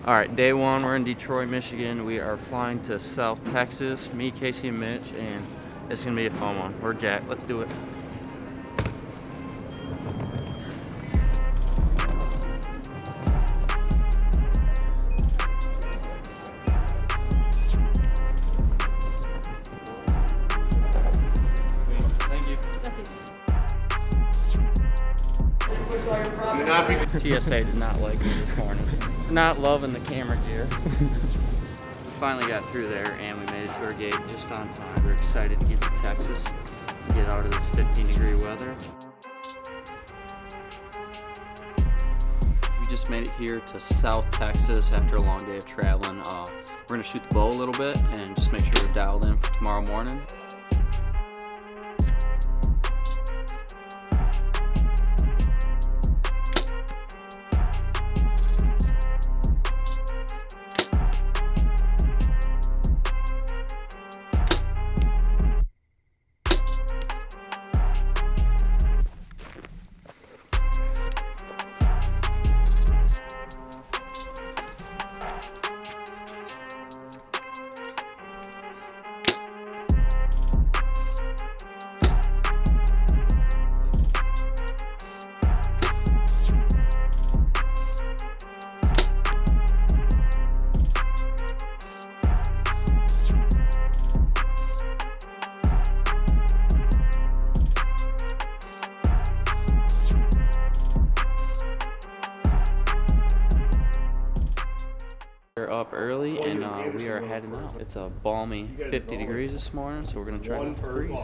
All right, day one, we're in Detroit, Michigan. We are flying to South Texas, me, Casey, and Mitch, and it's gonna be a fun one. We're jacked, let's do it. Thank you. TSA did not like me this morning. Not loving the camera gear. We finally got through there and we made it to our gate just on time. We're excited to get to Texas and get out of this 15-degree weather. We just made it here to South Texas after a long day of traveling. We're gonna shoot the bow a little bit and just make sure we're dialed in for tomorrow morning. We're up early and we are heading out. It's a balmy 50 degrees this morning, so we're gonna try to freeze.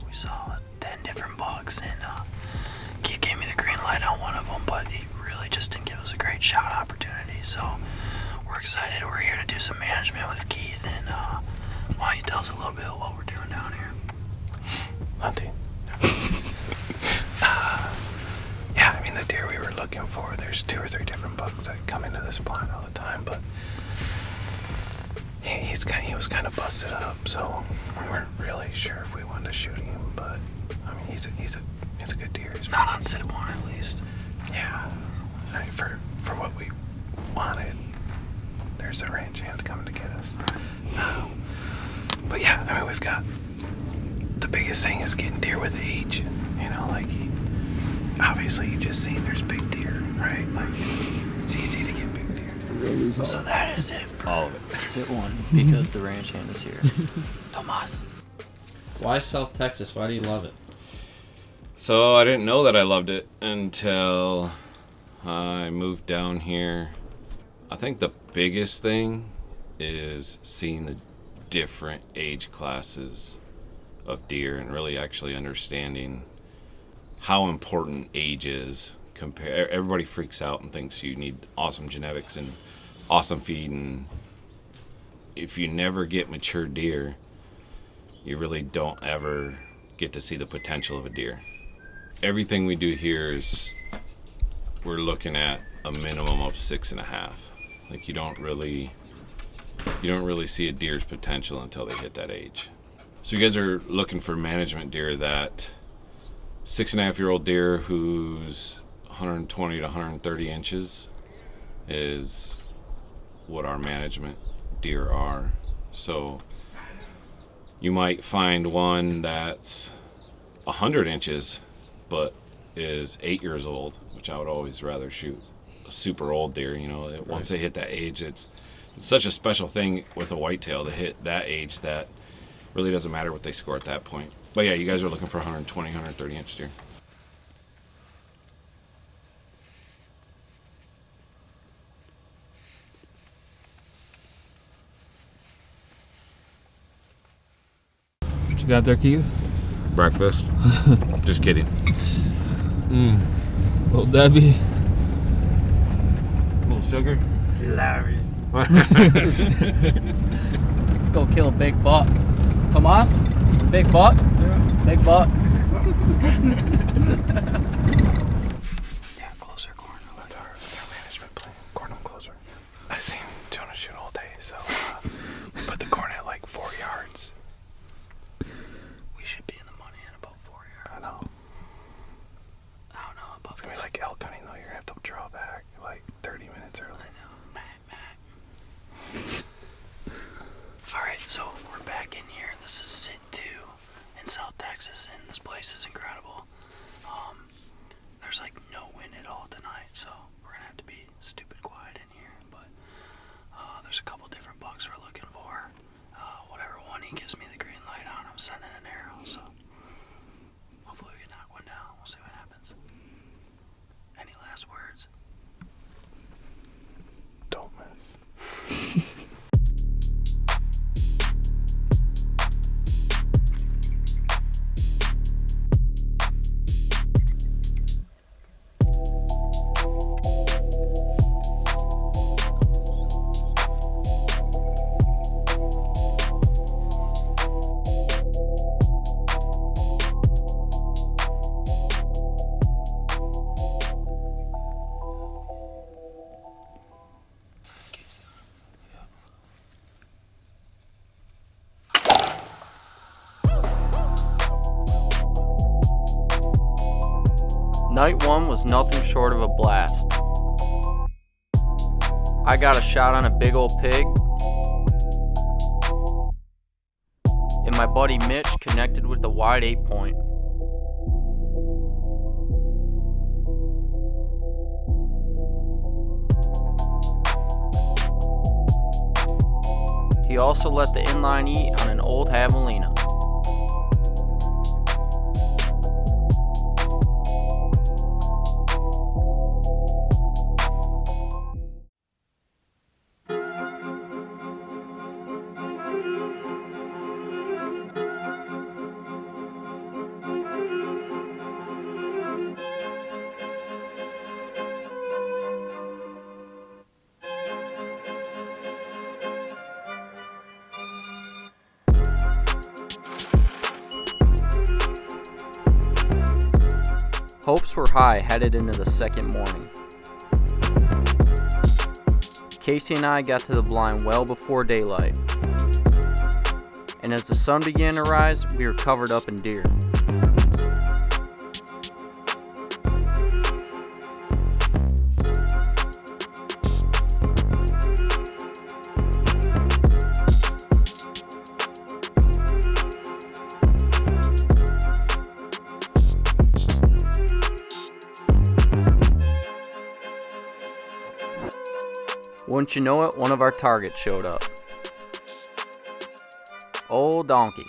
We saw 10 different bucks, and Keith gave me the green light on one of them, but he really just didn't give us a great shot opportunity. So we're excited. We're here to do some management with Keith, and why don't you tell us a little bit of what we're doing down here? Hunting. Yeah, I mean, the deer we were looking for, there's 2 or 3 different bucks that come into this blind all the time, but he was kind of busted up, so we weren't really sure if we wanted to shoot him. But I mean, he's a good deer. He's Not on sit one, at least. Yeah, I mean, for what we wanted, there's a ranch hand coming to get us. But yeah, I mean, we've got, the biggest thing is getting deer with age. You know, like obviously you just seen there's big deer, right? Like it's easy to get big deer. So that is it for all of it. Sit one, because the ranch hand is here. Tomas. Why South Texas? Why do you love it? So I didn't know that I loved it until I moved down here. I think the biggest thing is seeing the different age classes of deer and really actually understanding how important age is. Everybody freaks out and thinks you need awesome genetics and awesome feed, and if you never get mature deer, you really don't ever get to see the potential of a deer. Everything we do here is, we're looking at a minimum of 6.5. Like you don't really see a deer's potential until they hit that age. So you guys are looking for management deer. That 6.5-year-old deer who's 120 to 130 inches is what our management deer are. So You might find one that's 100 inches, but is 8 years old, which I would always rather shoot a super old deer. You know, once they hit that age, it's such a special thing with a whitetail to hit that age that really doesn't matter what they score at that point. But yeah, you guys are looking for 120, 130 inch deer. What you got there, Keith? Breakfast. Just kidding. Little Debbie. Little sugar. Let's go kill a big buck. Tomas? Big buck? Yeah. Big buck. Yeah, closer corner. That's our management plan. Corn them closer. I seen Jonah shoot all day, so we put the corn at like 4 yards. We should be in the money at about 4 yards. I know. I don't know about It's gonna be like elk hunting though. You're gonna have to draw back like 30 minutes early. I know. Alright, so we're back in here. This is Sit 2 in South Texas, and this place is incredible. There's like no wind at all tonight, so we're gonna have to be stupid quiet in here. But there's a couple different bucks we're looking for. Whatever one he gives me the green light on, I'm sending an arrow. So hopefully we can knock one down. We'll see what happens. Any last words? Don't miss. Night 1 was nothing short of a blast. I got a shot on a big old pig, and my buddy Mitch connected with a wide 8-point. He also let the inline eat on an old javelina. Hopes were high headed into the second morning. Casey and I got to the blind well before daylight, and as the sun began to rise, we were covered up in deer. Wouldn't you know it, one of our targets showed up. Old donkey.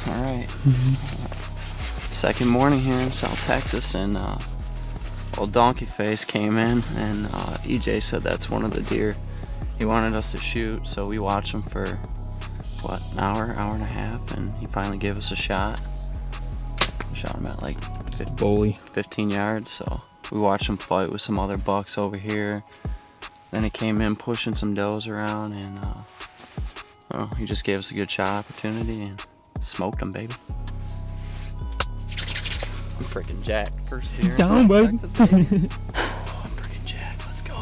All right. Second morning here in South Texas, and old Donkey Face came in, and EJ said that's one of the deer he wanted us to shoot. So we watched him for what, an hour and a half, and he finally gave us a shot. We shot him at like Bully. 15 yards. So we watched him fight with some other bucks over here. Then he came in pushing some does around, and well, he just gave us a good shot opportunity and smoked him, baby. I'm freaking jacked. First deer in Down, South bud. Texas, baby. I'm freaking jacked. Let's go.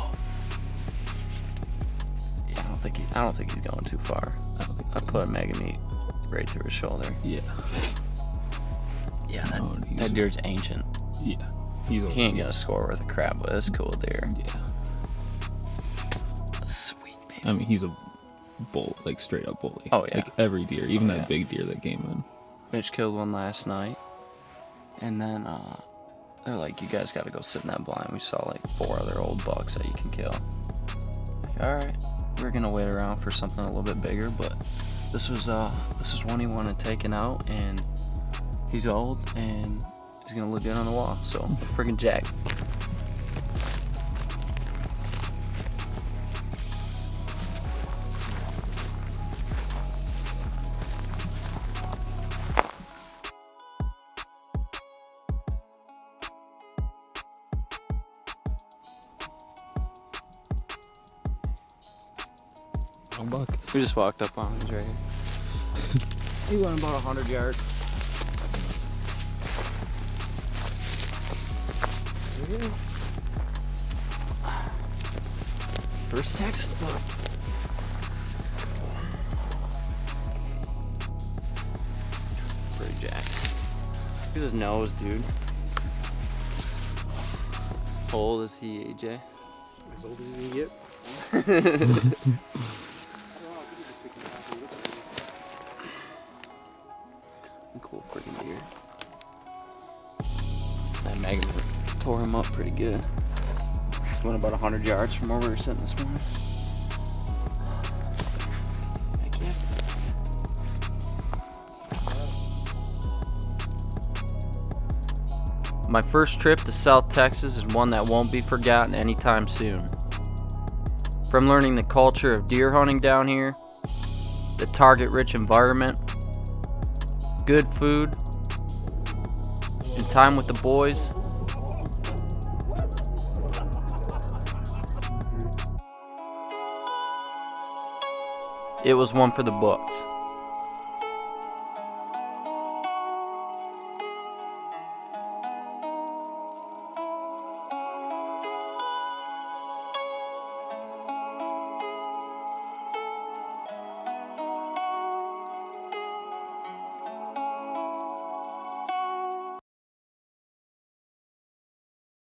Yeah, I don't think he's going too far. I put a mega meat right through his shoulder. Yeah. Yeah, No, that deer's ancient. Yeah. He's He ain't gonna score worth a crap, but it's a cool deer. Yeah. Sweet, baby. I mean, he's a bull, like straight up bully. Oh, yeah. Like every deer, even Oh, that yeah. big deer that came in. Mitch killed one last night, and then they're like, "You guys got to go sit in that blind." We saw like 4 other old bucks that you can kill. Like, all right, we're gonna wait around for something a little bit bigger, but this was one he wanted taken out, and he's old and he's gonna look good on the wall. So freaking jacked. Wrong buck. We just walked up on him. He's right here. He went about 100 yards. There it is. First Texas buck. Pretty jacked. Look at his nose, dude. How old is he, AJ? As old as you can get. Cool freaking deer. That magnet tore him up pretty good. Just went about 100 yards from where we were sitting this morning. Heck yeah. My first trip to South Texas is one that won't be forgotten anytime soon. From learning the culture of deer hunting down here, the target-rich environment, good food, and time with the boys, it was one for the books.